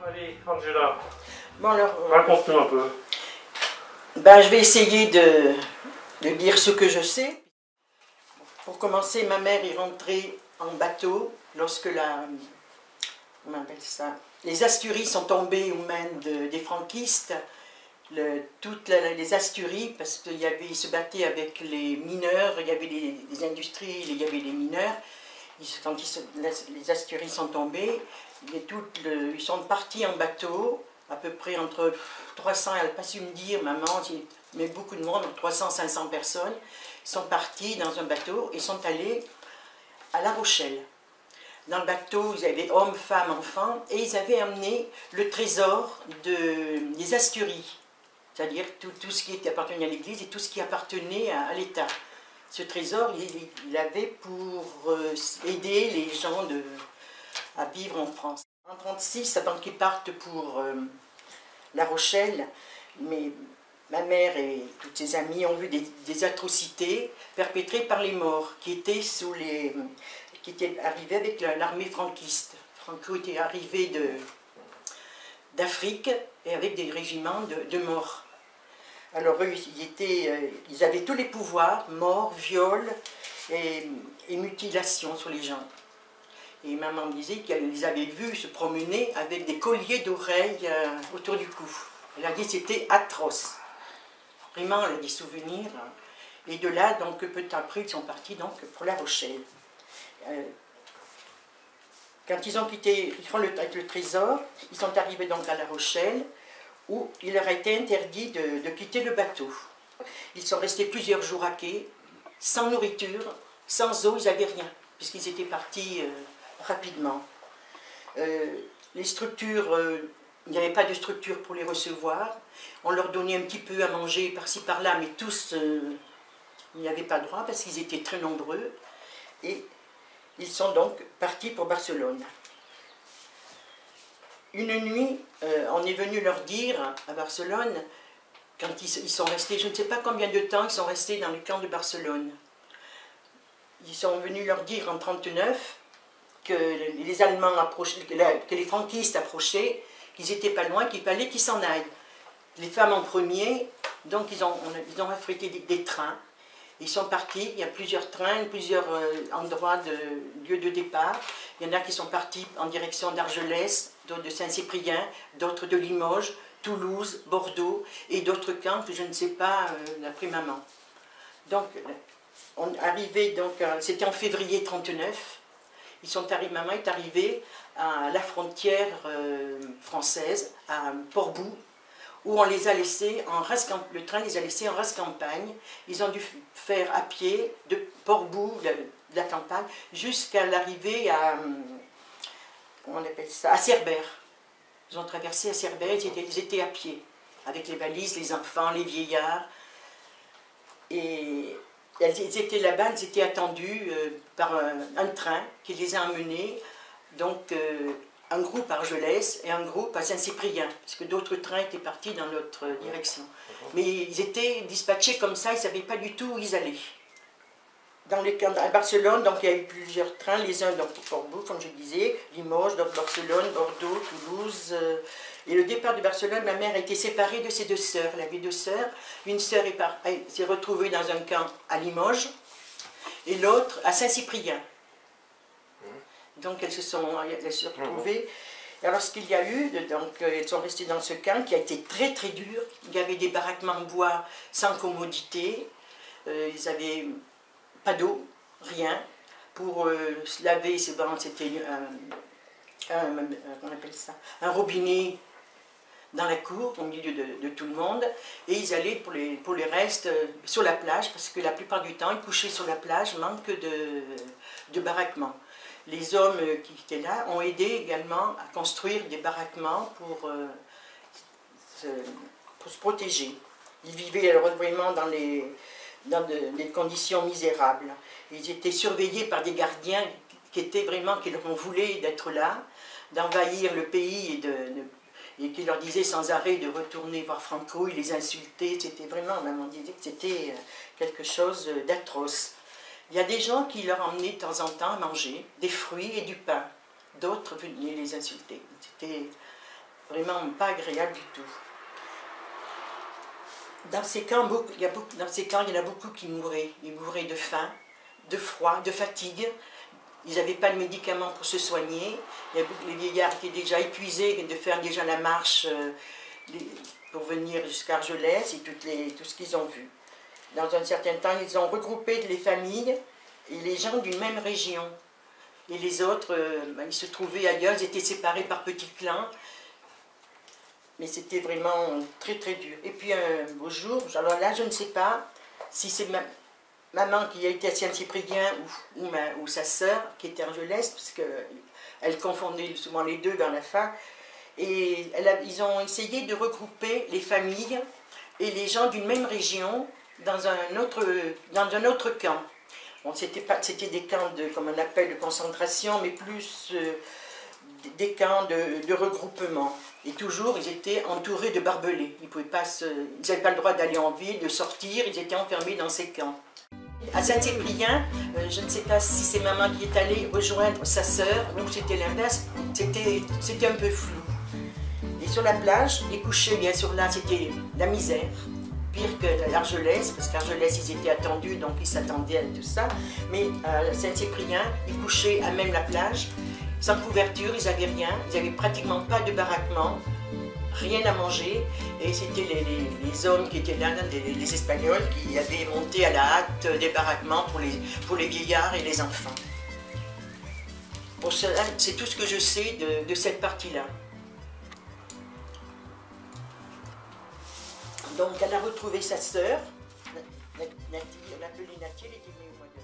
Allez, Angela, Bon alors, raconte-nous un peu. ben, je vais essayer de dire ce que je sais. Pour commencer, ma mère est rentrée en bateau lorsque comment on appelle ça, les Asturies sont tombées aux mains des franquistes. Toutes les Asturies, parce qu'ils se battaient avec les mineurs, il y avait les industries, il y avait les mineurs. Quand les Asturies sont tombées, ils sont partis en bateau, à peu près entre 300, elle n'a pas su me dire, maman, mais beaucoup de monde, 300-500 personnes, sont partis dans un bateau et sont allés à La Rochelle. Dans le bateau, ils avaient hommes, femmes, enfants, et ils avaient amené le trésor des Asturies, c'est-à-dire tout ce qui appartenait à l'Église et tout ce qui appartenait à l'État. Ce trésor, il avait pour aider les gens à vivre en France. En 1936, avant qu'ils partent pour La Rochelle, ma mère et toutes ses amies ont vu des atrocités perpétrées par les morts qui étaient arrivés avec l'armée franquiste. Franco était arrivé d'Afrique et avec des régiments de morts. Alors eux, ils avaient tous les pouvoirs, mort, viol et mutilation sur les gens. Et maman me disait qu'ils avaient vu se promener avec des colliers d'oreilles autour du cou. Elle a dit que c'était atroce. Vraiment, elle a des souvenirs. Et de là, donc, peu de temps après, ils sont partis donc, pour La Rochelle. Quand ils ont quitté avec le trésor, ils sont arrivés donc à La Rochelle, où il leur a été interdit de quitter le bateau. Ils sont restés plusieurs jours à quai, sans nourriture, sans eau, ils n'avaient rien, puisqu'ils étaient partis rapidement. Les structures, il n'y avait pas de structure pour les recevoir. On leur donnait un petit peu à manger par-ci par-là, mais tous n'y avaient pas droit parce qu'ils étaient très nombreux. Et ils sont donc partis pour Barcelone. Une nuit, on est venu leur dire à Barcelone, quand ils sont restés, je ne sais pas combien de temps ils sont restés dans le camp de Barcelone. Ils sont venus leur dire en 1939 que les Allemands approchaient, que les franquistes approchaient, qu'ils n'étaient pas loin, qu'il fallait qu'ils s'en aillent. Les femmes en premier, donc ils ont affrété des trains. Ils sont partis, il y a plusieurs trains, plusieurs endroits de lieux de départ. Il y en a qui sont partis en direction d'Argelès, d'autres de Saint-Cyprien, d'autres de Limoges, Toulouse, Bordeaux, et d'autres camps que je ne sais pas d'après maman. Donc, on arrivait, c'était en février 1939. Maman est arrivée à la frontière française, à Port-Bou, où on les a laissés le train les a laissés en race campagne. Ils ont dû faire à pied de Port-Bou, de la campagne, jusqu'à l'arrivée comment on appelle ça, à Cerbère. Ils ont traversé à Cerbère, ils étaient à pied, avec les valises, les enfants, les vieillards. Et ils étaient là-bas, ils étaient attendus par un train qui les a emmenés, donc un groupe à Argelès et un groupe à Saint-Cyprien, parce que d'autres trains étaient partis dans l'autre direction. Mais ils étaient dispatchés comme ça, ils ne savaient pas du tout où ils allaient. À Barcelone, donc, il y a eu plusieurs trains, les uns donc, pour Port-Bou, comme je disais, Limoges, donc Barcelone, Bordeaux, Toulouse. Et le départ de Barcelone, ma mère a été séparée de ses deux sœurs. Elle avait deux sœurs. Une sœur s'est retrouvée dans un camp à Limoges et l'autre à Saint-Cyprien. Donc elles se sont retrouvées. Alors ce qu'il y a eu, donc elles sont restées dans ce camp qui a été très très dur. Il y avait des baraquements en bois sans commodité. Ils n'avaient pas d'eau, rien. Pour se laver, c'était on appelle ça, un robinet dans la cour, au milieu de tout le monde. Et ils allaient pour les restes sur la plage, parce que la plupart du temps, ils couchaient sur la plage, manque de baraquements. Les hommes qui étaient là ont aidé également à construire des baraquements pour se protéger. Ils vivaient alors vraiment dans des conditions misérables. Ils étaient surveillés par des gardiens qui leur en voulaient d'être là, d'envahir le pays et qui leur disaient sans arrêt de retourner voir Franco, ils les insultaient. C'était vraiment, maman disait que c'était quelque chose d'atroce. Il y a des gens qui leur emmenaient de temps en temps à manger des fruits et du pain. D'autres venaient les insulter. C'était vraiment pas agréable du tout. Dans ces camps, il y en a beaucoup qui mouraient. Ils mouraient de faim, de froid, de fatigue. Ils n'avaient pas de médicaments pour se soigner. Il y a beaucoup les vieillards qui étaient déjà épuisés de faire déjà la marche pour venir jusqu'à Argelès et tout ce qu'ils ont vu. Dans un certain temps, ils ont regroupé les familles et les gens d'une même région. Et les autres, ils se trouvaient ailleurs, ils étaient séparés par petits clans. Mais c'était vraiment très très dur. Et puis un beau jour, alors là je ne sais pas si c'est maman qui a été à Saint-Cyprien ou sa sœur qui était à Argelès, parce qu'elle confondait souvent les deux dans la fac. Et ils ont essayé de regrouper les familles et les gens d'une même région dans un autre camp. Bon, c'était des camps comme on appelle, de concentration, mais plus des camps de regroupement. Et toujours, ils étaient entourés de barbelés. Ils n'avaient pas le droit d'aller en ville, de sortir, ils étaient enfermés dans ces camps. À Saint-Cyprien, je ne sais pas si c'est maman qui est allée rejoindre sa sœur ou c'était l'inverse, c'était un peu flou. Et sur la plage, les couchers, bien sûr, là, c'était la misère, pire que l'Argelès, parce qu'Argelès, ils étaient attendus, donc ils s'attendaient à tout ça. Mais à Saint-Cyprien, ils couchaient à même la plage, sans couverture, ils n'avaient rien, ils n'avaient pratiquement pas de baraquement, rien à manger. Et c'était les hommes qui étaient là, les Espagnols, qui avaient monté à la hâte des baraquements pour les vieillards et les enfants. Pour cela, c'est tout ce que je sais de cette partie-là. Donc elle a retrouvé sa sœur, Nathalie, on l'appelait Nathalie, elle était venue au mois de